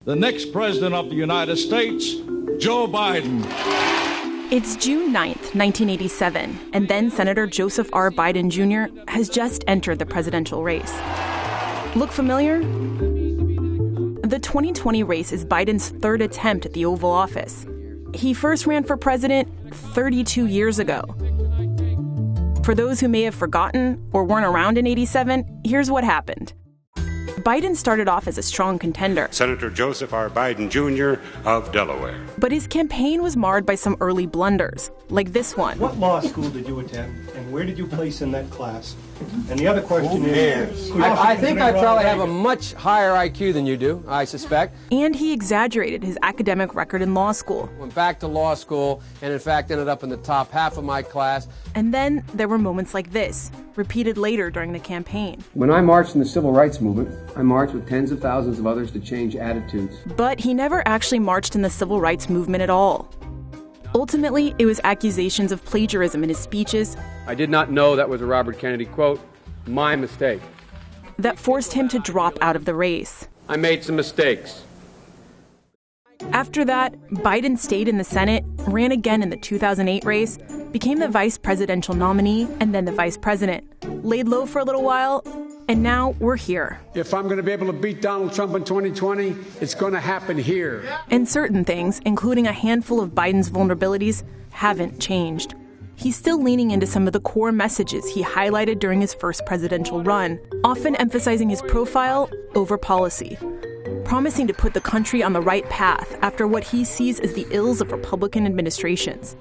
the next president of the United States, Joe Biden. It's June 9th, 1987, and then Senator Joseph R. Biden Jr. has just entered the presidential race. Look familiar? The 2020 race is Biden's third attempt at the Oval Office. He first ran for president 32 years ago. For those who may have forgotten or weren't around in '87, here's what happened. Biden started off as a strong contender. Senator Joseph R. Biden Jr. of Delaware. But his campaign was marred by some early blunders, like this one. What law school did you attend, and where did you place in that class? And the other question is... I think I probably have a much higher IQ than you do, I suspect. And he exaggerated his academic record in law school. Went back to law school, and in fact ended up in the top half of my class. And then there were moments like this, repeated later during the campaign. When I marched in the civil rights movement, I marched with tens of thousands of others to change attitudes. But he never actually marched in the civil rights movement at all. Ultimately, it was accusations of plagiarism in his speeches. I did not know that was a Robert Kennedy quote. My mistake. That forced him to drop out of the race. I made some mistakes. After that, Biden stayed in the Senate, ran again in the 2008 race, became the vice presidential nominee, and then the vice president. Laid low for a little while, and now we're here. If I'm going to be able to beat Donald Trump in 2020, it's going to happen here. And certain things, including a handful of Biden's vulnerabilities, haven't changed. He's still leaning into some of the core messages he highlighted during his first presidential run, often emphasizing his profile over policy, promising to put the country on the right path after what he sees as the ills of Republican administrations.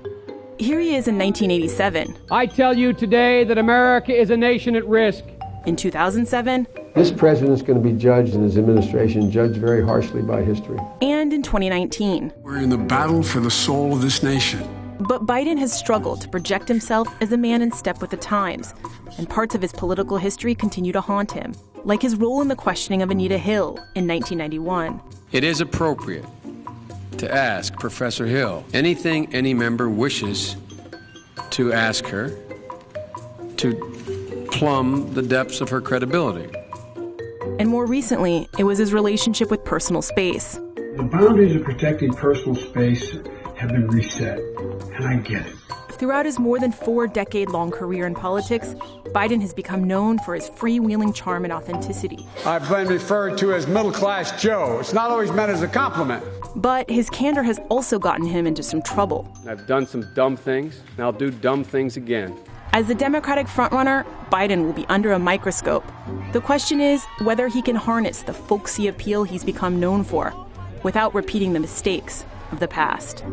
Here he is in 1987. I tell you today that America is a nation at risk. In 2007. This president's going to be judged in his administration, judged very harshly by history. And in 2019. We're in the battle for the soul of this nation. But Biden has struggled to project himself as a man in step with the times, and parts of his political history continue to haunt him, like his role in the questioning of Anita Hill in 1991. It is appropriate to ask Professor Hill anything any member wishes to ask her to plumb the depths of her credibility. And more recently, it was his relationship with personal space. The boundaries of protecting personal space have been reset, and I get it. Throughout his more than 4-decade-long career in politics, Biden has become known for his freewheeling charm and authenticity. I've been referred to as middle-class Joe. It's not always meant as a compliment. But his candor has also gotten him into some trouble. I've done some dumb things, and I'll do dumb things again. As the Democratic frontrunner, Biden will be under a microscope. The question is whether he can harness the folksy appeal he's become known for without repeating the mistakes of the past.